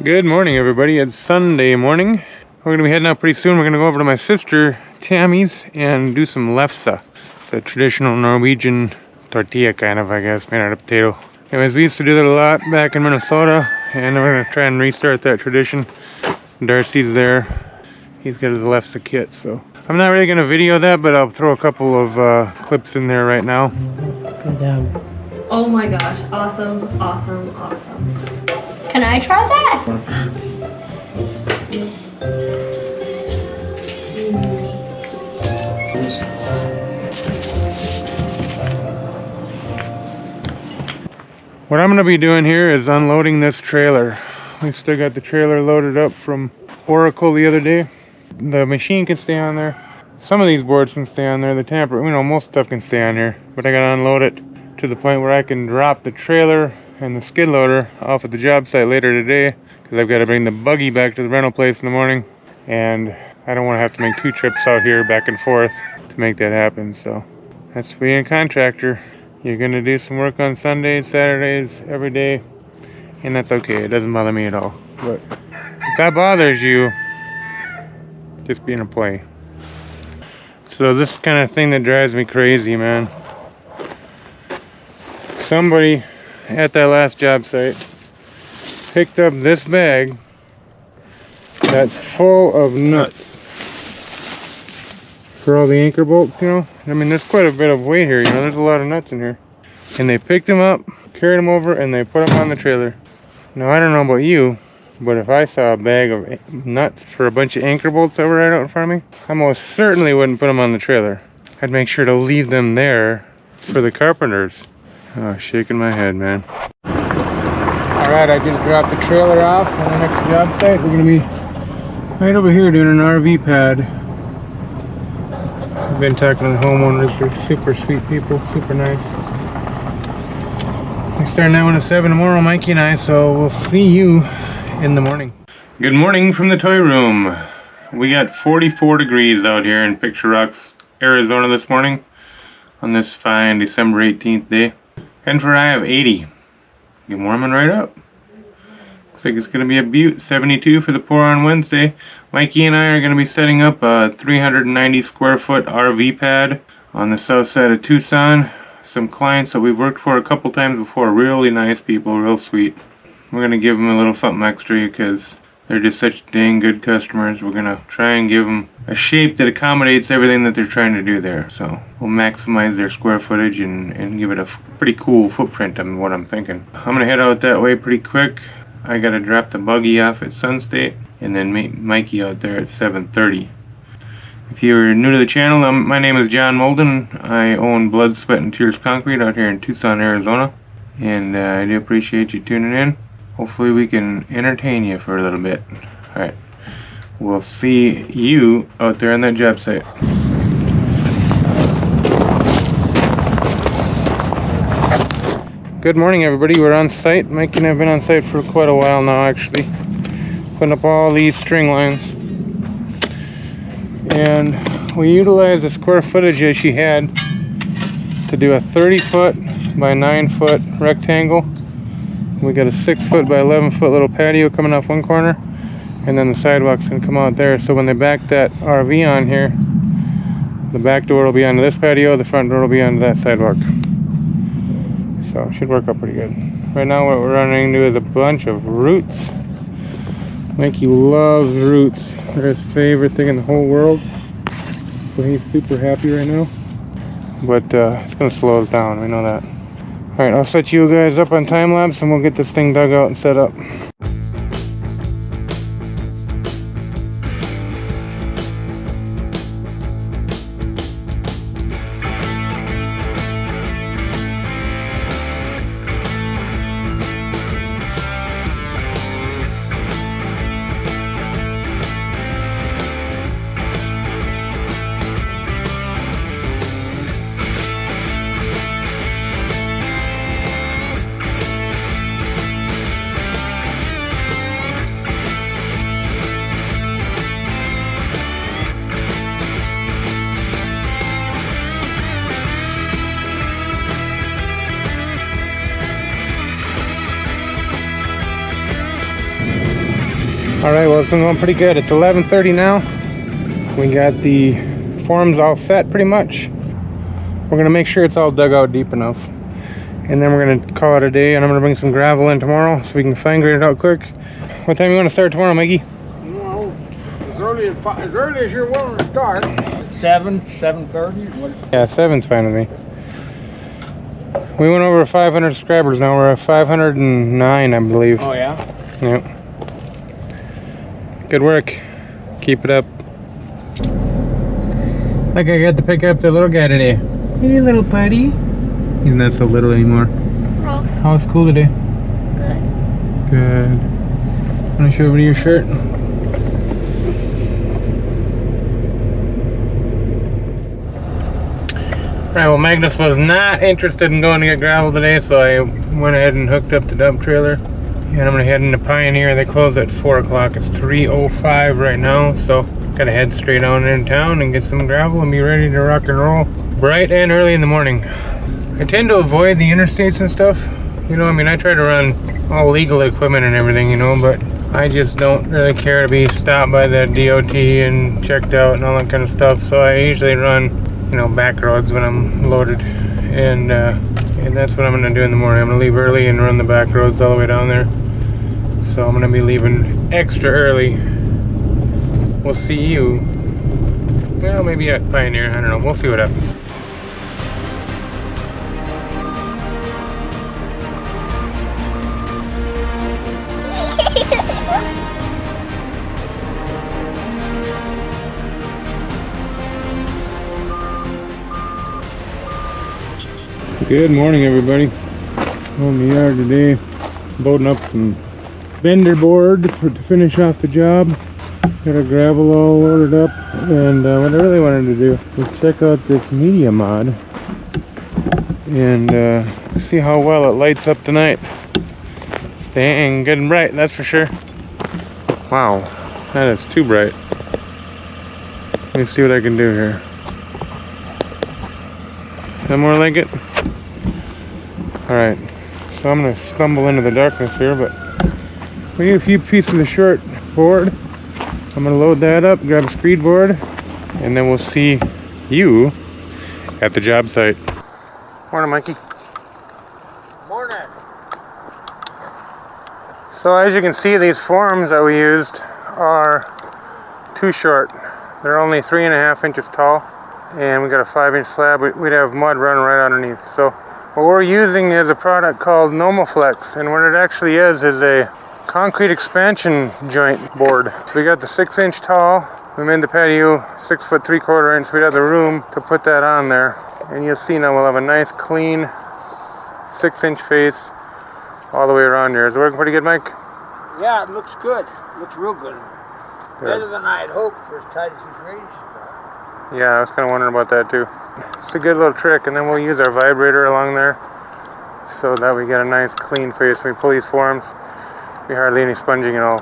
Good morning, everybody. It's Sunday morning. We're gonna be heading out pretty soon. We're gonna go over to my sister Tammy's and do some lefse. It's a traditional Norwegian tortilla kind of, I guess, made out of potato. Anyways, we used to do that a lot back in Minnesota, and we're gonna try and restart that tradition. Darcy's there. He's got his lefse kit, so I'm not really gonna video that, but I'll throw a couple of clips in there right now. Go down. Oh my gosh, awesome, awesome, awesome. Can I try that? What I'm gonna be doing here is unloading this trailer. We still got the trailer loaded up from Oracle the other day. The machine can stay on there. Some of these boards can stay on there. The tamper, most stuff can stay on here. But I gotta unload it to the point where I can drop the trailer and the skid loader off at the job site later today, because I've got to bring the buggy back to the rental place in the morning, and I don't want to have to make 2 trips out here back and forth to make that happen. So that's being a contractor. You're gonna do some work on Sundays, Saturdays, every day, and that's okay. It doesn't bother me at all. But if that bothers you, just be in a play. So this kind of thing that drives me crazy, man. Somebody at that last job site picked up this bag that's full of nuts for all the anchor bolts, there's quite a bit of weight here, there's a lot of nuts in here. And they picked them up, carried them over, and they put them on the trailer. Now, I don't know about you, but if I saw a bag of nuts for a bunch of anchor bolts that were right out in front of me, I most certainly wouldn't put them on the trailer. I'd make sure to leave them there for the carpenters. Oh, shaking my head, man. Alright, I just dropped the trailer off on the next job site. We're gonna be right over here doing an RV pad. I've been talking to the homeowners. They're super sweet people, super nice. We're starting that one at 7 tomorrow, Mikey and I, so we'll see you in the morning. Good morning from the toy room. We got 44 degrees out here in Picture Rocks, Arizona this morning on this fine December 18th day. And for I have 80. Get warming right up. Looks like it's going to be a beaut. 72 for the pour on Wednesday. Mikey and I are going to be setting up a 390 square foot RV pad on the south side of Tucson. Some clients that we've worked for a couple times before. Really nice people, real sweet. We're going to give them a little something extra because they're just such dang good customers. We're going to try and give them a shape that accommodates everything that they're trying to do there. So we'll maximize their square footage and give it a pretty cool footprint on what I'm thinking. I'm going to head out that way pretty quick. I got to drop the buggy off at Sunstate and then meet Mikey out there at 7:30. If you're new to the channel, my name is John Molden. I own Blood, Sweat, and Tears Concrete out here in Tucson, Arizona. And I do appreciate you tuning in. Hopefully we can entertain you for a little bit. Alright, we'll see you out there on that job site. Good morning, everybody. We're on site. Mikey and I have been on site for quite a while now, actually. Putting up all these string lines. And we utilized the square footage that she had to do a 30-foot by 9-foot rectangle. We got a 6-foot by 11-foot little patio coming off one corner, and then the sidewalk's gonna come out there. So when they back that RV on here, the back door will be onto this patio, the front door will be onto that sidewalk. So it should work out pretty good. Right now what we're running into is a bunch of roots. Mikey loves roots. They're his favorite thing in the whole world. So he's super happy right now. But it's gonna slow us down, we know that. Alright, I'll set you guys up on time lapse and we'll get this thing dug out and set up. Alright, well it's been going pretty good. It's 11:30 now. We got the forms all set pretty much. We're gonna make sure it's all dug out deep enough. And then we're gonna call it a day, and I'm gonna bring some gravel in tomorrow so we can fine grade it out quick. What time you wanna start tomorrow, Mikey? Well, as early as you're willing to start. 7:30. Yeah, 7's fine with me. We went over 500 subscribers now. We're at 509, I believe. Oh yeah? Yep. Good work. Keep it up. Like I got to pick up the little guy today. Hey, little buddy. He's not so little anymore. Oh, How was school today? good. Good. Want to show over to your shirt? Alright, well Magnus was not interested in going to get gravel today, so I went ahead and hooked up the dump trailer. And I'm going to head into Pioneer. They close at 4 o'clock. It's 3:05 right now, so gotta head straight on in town and get some gravel and be ready to rock and roll bright and early in the morning. I tend to avoid the interstates and stuff. You know, I mean, I try to run all legal equipment and everything, you know, but I just don't really care to be stopped by the DOT and checked out and all that kind of stuff. So I usually run, you know, back roads when I'm loaded, and that's what I'm gonna do in the morning. I'm gonna leave early and run the back roads all the way down there. So I'm gonna be leaving extra early. We'll see you, well, maybe at Pioneer, I don't know, we'll see what happens. Good morning, everybody. Home in the yard today, loading up some bender board to finish off the job. Got our gravel all loaded up, and what I really wanted to do was check out this media mod and see how well it lights up tonight. It's dang good and bright, that's for sure. Wow, that is too bright. Let me see what I can do here. Is that more like it? Alright, so I'm going to stumble into the darkness here, but we get a few pieces of short board. I'm going to load that up, grab a screed board, and then we'll see you at the job site. Morning, Mikey. Morning. So as you can see, these forms that we used are too short. They're only 3.5 inches tall, and we got a 5-inch slab. We'd have mud running right underneath. So what we're using is a product called Nomaflex, and what it actually is a concrete expansion joint board. So we got the 6-inch tall. We made the patio 6 foot 3/4 inch. We have the room to put that on there, and you'll see now we'll have a nice clean 6-inch face all the way around here. Is it working pretty good, Mike? Yeah, it looks good. Looks real good. Better than I had hoped for as tight as these radiuses are. Yeah, I was kind of wondering about that too. It's a good little trick, and then we'll use our vibrator along there so that we get a nice clean face when we pull these forms. Be hardly any sponging at all.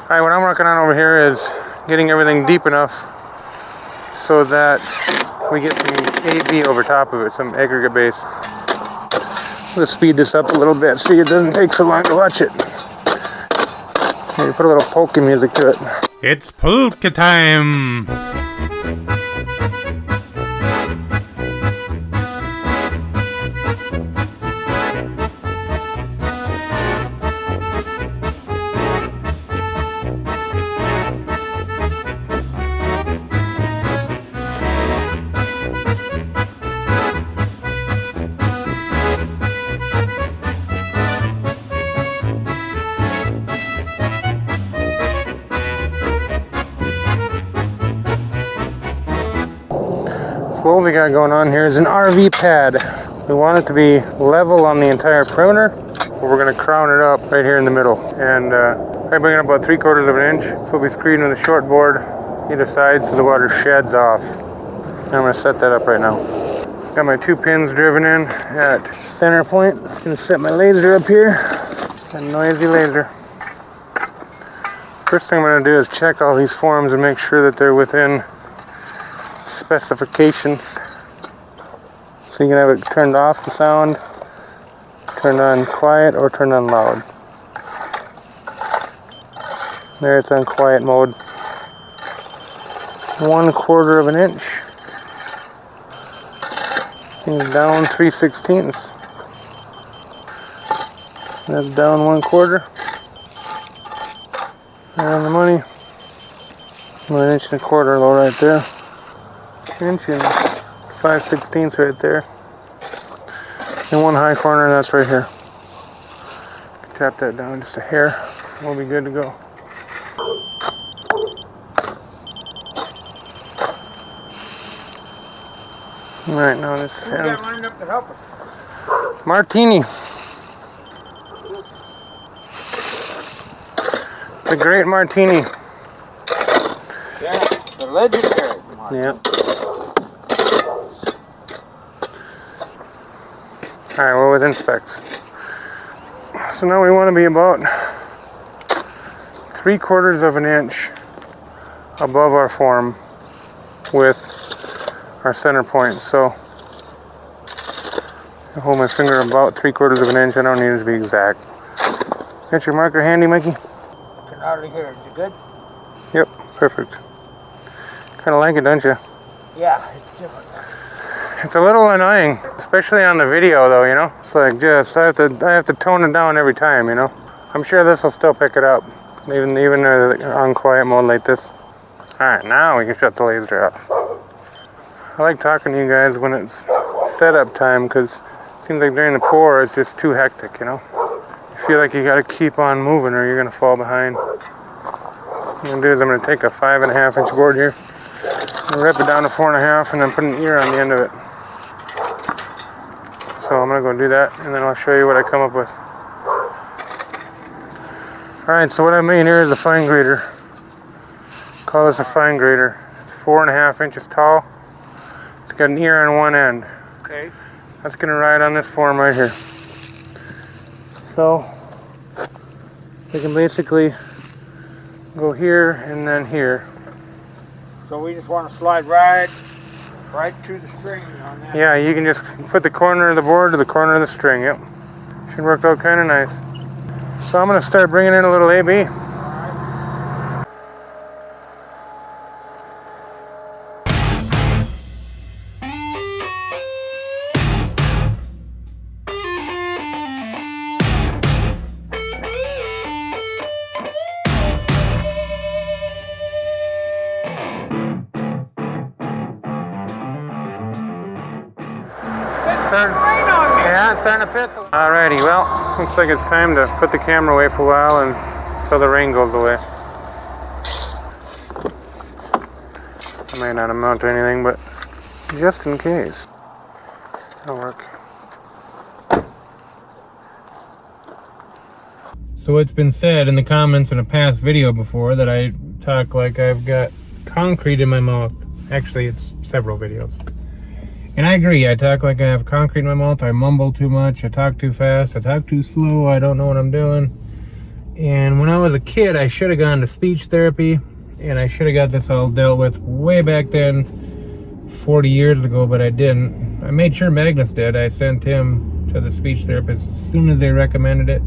Alright, what I'm working on over here is getting everything deep enough so that we get some AB over top of it, some aggregate base. Let's speed this up a little bit so it doesn't take so long to watch it. Maybe put a little polka music to it. It's polka time! What we got going on here is an RV pad. We want it to be level on the entire perimeter, but we're going to crown it up right here in the middle. And I bring it up about 3/4 of an inch. So we'll be screened with a short board either side so the water sheds off. And I'm going to set that up right now. Got my 2 pins driven in at center point. I'm going to set my laser up here. A noisy laser. First thing I'm going to do is check all these forms and make sure that they're within specifications. So you can have it turned off the sound, turned on quiet, or turned on loud. There it's on quiet mode. 1/4 of an inch. And down 3/16. That's down 1/4. And the money. 1 1/4 inch low right there. 1 5/16 inch right there. And one high corner, that's right here. Tap that down just a hair. We'll be good to go. Alright, now this Who got lined up to help us? Martini. The great Martini. Yeah, the legendary Martini. Yeah. Alright, we're within specs. So now we want to be about 3/4 of an inch above our form with our center point. So I hold my finger about 3/4 of an inch. I don't need it to be exact. Got your marker handy, Mikey? Can hardly hear it. You good? Yep, perfect. Kind of like it, don't you? Yeah, it's different. It's a little annoying, especially on the video, though. You know, it's like just I have to tone it down every time. You know, I'm sure this will still pick it up, even on quiet mode like this. All right, now we can shut the laser off. I like talking to you guys when it's setup time because it seems like during the pour it's just too hectic. You know, you feel like you got to keep on moving or you're gonna fall behind. What I'm gonna do is I'm gonna take a 5.5 inch board here. I'll rip it down to 4.5 and then put an ear on the end of it. So I'm gonna go do that and then I'll show you what I come up with. Alright, so what I made here is a fine grader. Call this a fine grader. It's 4.5 inches tall. It's got an ear on one end. Okay. That's gonna ride on this form right here. So we can basically go here and then here. So we just want to slide right to the string on that. Yeah, you can just put the corner of the board to the corner of the string. Yep. Should work out kind of nice. So I'm going to start bringing in a little AB. Yeah, it's starting to piss. Alrighty, well, looks like it's time to put the camera away for a while until the rain goes away. I may not amount to anything, but just in case. It'll work. So it's been said in the comments in a past video before that I talk like I've got concrete in my mouth. Actually, it's several videos. And I agree, I talk like I have concrete in my mouth, I mumble too much, I talk too fast, I talk too slow, I don't know what I'm doing. And when I was a kid, I should have gone to speech therapy, and I should have got this all dealt with way back then, 40 years ago, but I didn't. I made sure Magnus did. I sent him to the speech therapist as soon as they recommended it.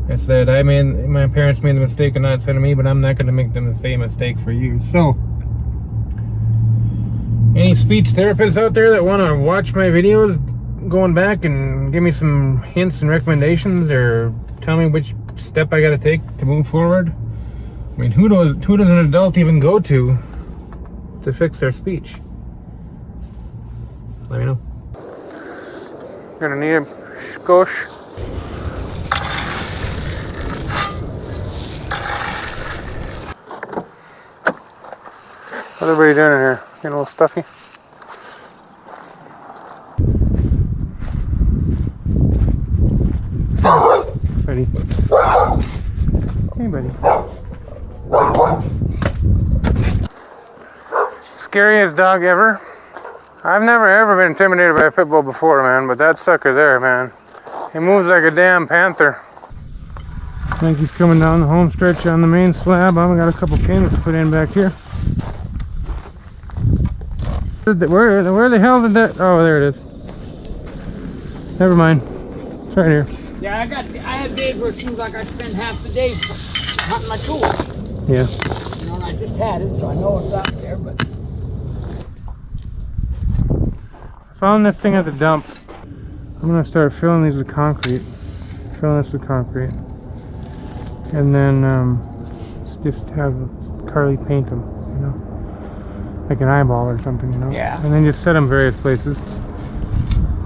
I said, my parents made the mistake of not sending me, but I'm not going to make the same mistake for you. So, any speech therapists out there that want to watch my videos going back and give me some hints and recommendations or tell me which step I got to take to move forward? I mean, who does an adult even go to fix their speech? Let me know. Gonna need a skosh. What's everybody doing in here? Getting a little stuffy? Buddy. Hey, buddy. Scariest dog ever. I've never ever been intimidated by a pit bull before, man, but that sucker there, man. He moves like a damn panther. I think he's coming down the home stretch on the main slab. I've got a couple pins to put in back here. Where the hell did that? Oh, there it is. Never mind. It's right here. Yeah, I had days where it seems like I spend half the day hunting my tools. Yeah. You know, and I just had it, so I know it's out there, but... Found this thing at the dump. I'm gonna start filling these with concrete. Filling this with concrete. And then just have Carly paint them, you know? Like an eyeball or something, you know? Yeah. And then just set them various places.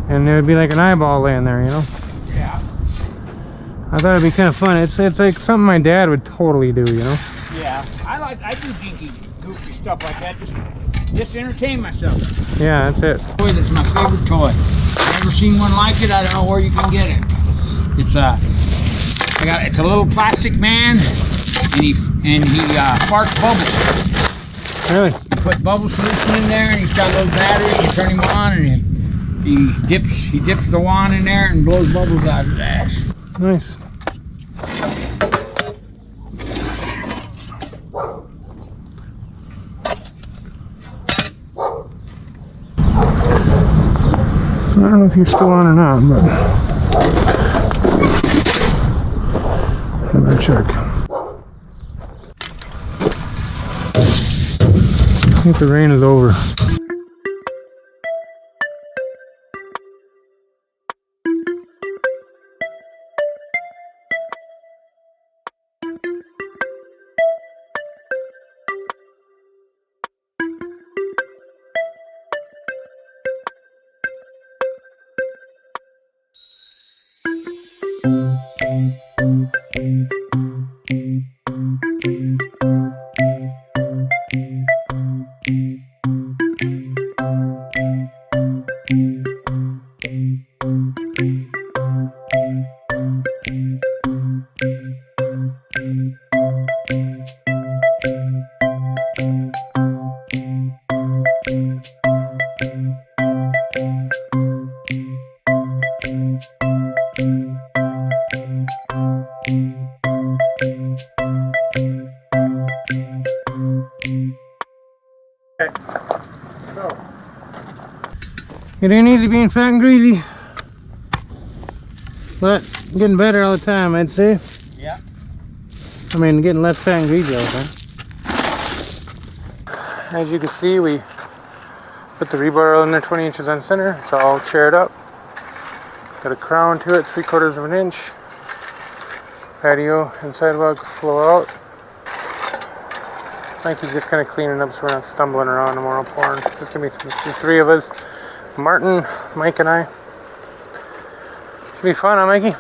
And it would be like an eyeball laying there, you know? Yeah. I thought it'd be kind of fun. It's like something my dad would totally do, you know? Yeah. I do dinky, goofy stuff like that, just to entertain myself. Yeah, that's it. Toy that's my favorite toy. I've never seen one like it. I don't know where you can get it. It's it's a little plastic man, and he farts bubbles. Really? You put bubble solution in there, and he's got a little battery. You turn him on, and he dips the wand in there and blows bubbles out of his ass. Nice. I don't know if you're still on or not, but I'm gonna check. I think the rain is over. It ain't easy being fat and greasy, but getting better all the time, I'd say. Yeah. I mean, getting less fat and greasy all the time. As you can see, we put the rebar in there 20 inches on center. It's all chaired up. Got a crown to it, 3/4 of an inch. Patio and sidewalk flow out. Mikey's just kind of cleaning up so we're not stumbling around tomorrow pouring. There's gonna be the three of us. Martin, Mike, and I. Should be fun, huh, Mikey?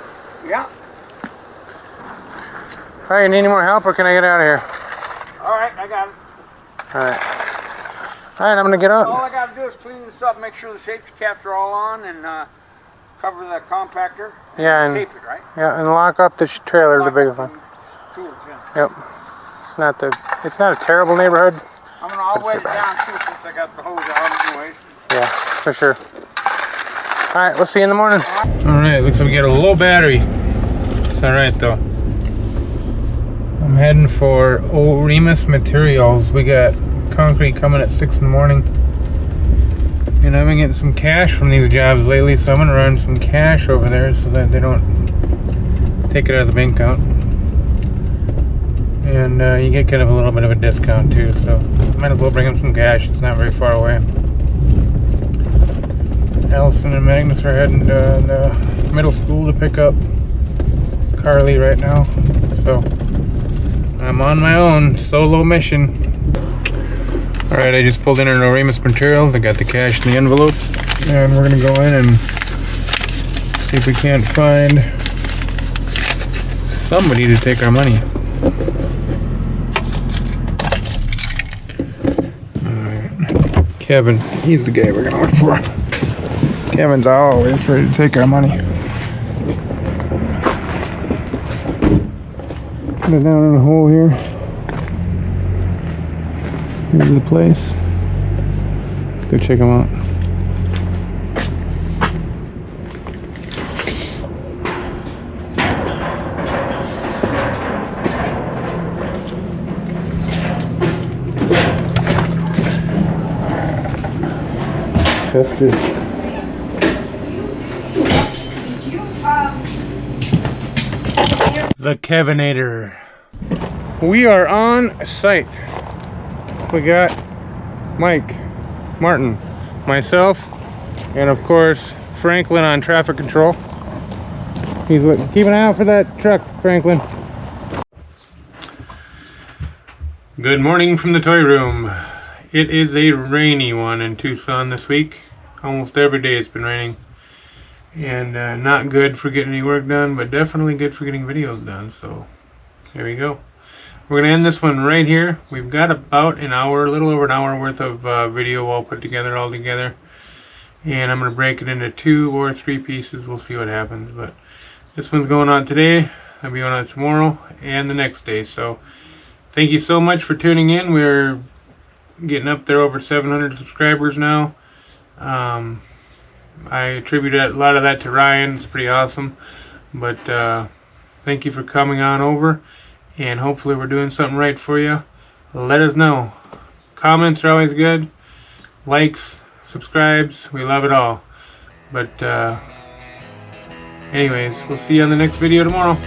Yeah. Alright, you need any more help or can I get out of here? Alright, I got it. Alright. Alright, I'm gonna get All out. I gotta do is clean this up, make sure the safety caps are all on, and cover the compactor. Yeah, and tape it, right? yeah, and lock up the trailer, the Lock big up one. the tools, yeah. Yep. It's not a terrible neighborhood. I'll wet it down too since I got the hose out anyways. Yeah, for sure. Alright, we'll see you in the morning. Alright, looks like we got a low battery. It's alright though. I'm heading for Remus Materials. We got concrete coming at 6 in the morning. And I've been getting some cash from these jobs lately, so I'm gonna run some cash over there so that they don't take it out of the bank account. And you get kind of a little bit of a discount too, so might as well bring them some cash. It's not very far away. Allison and Magnus are heading to the middle school to pick up Carly right now, so I'm on my own solo mission. Alright, I just pulled in our Remus Materials. I got the cash in the envelope, and we're gonna go in and see if we can't find somebody to take our money. Alright, Kevin, he's the guy we're gonna look for. Kevin's always ready to take our money. Put it down in a hole here. Here's the place. Let's go check them out. Festive. The Kevinator. we are on site. We got Mike, Martin, myself, and of course Franklin on traffic control. He's keep an eye out for that truck, Franklin. Good morning from the toy room. It is a rainy one in Tucson this week. Almost every day it's been raining. And not good for getting any work done, but definitely good for getting videos done. So here we go. We're going to end this one right here. We've got about an hour, a little over an hour worth of video all put together, all together. And I'm going to break it into 2 or 3 pieces. We'll see what happens. But this one's going on today. I'll be going on tomorrow and the next day. So thank you so much for tuning in. We're getting up there over 700 subscribers now. I attribute a lot of that to Ryan. It's pretty awesome. But thank you for coming on over. And hopefully we're doing something right for you. Let us know. Comments are always good. Likes, subscribes. We love it all. But anyways, we'll see you on the next video tomorrow.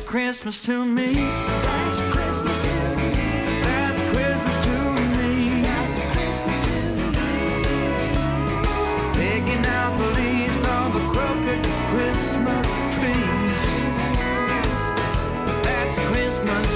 Christmas to me. That's Christmas to me. That's Christmas to me. That's Christmas to me. Picking out the leaves on the crooked Christmas trees. That's Christmas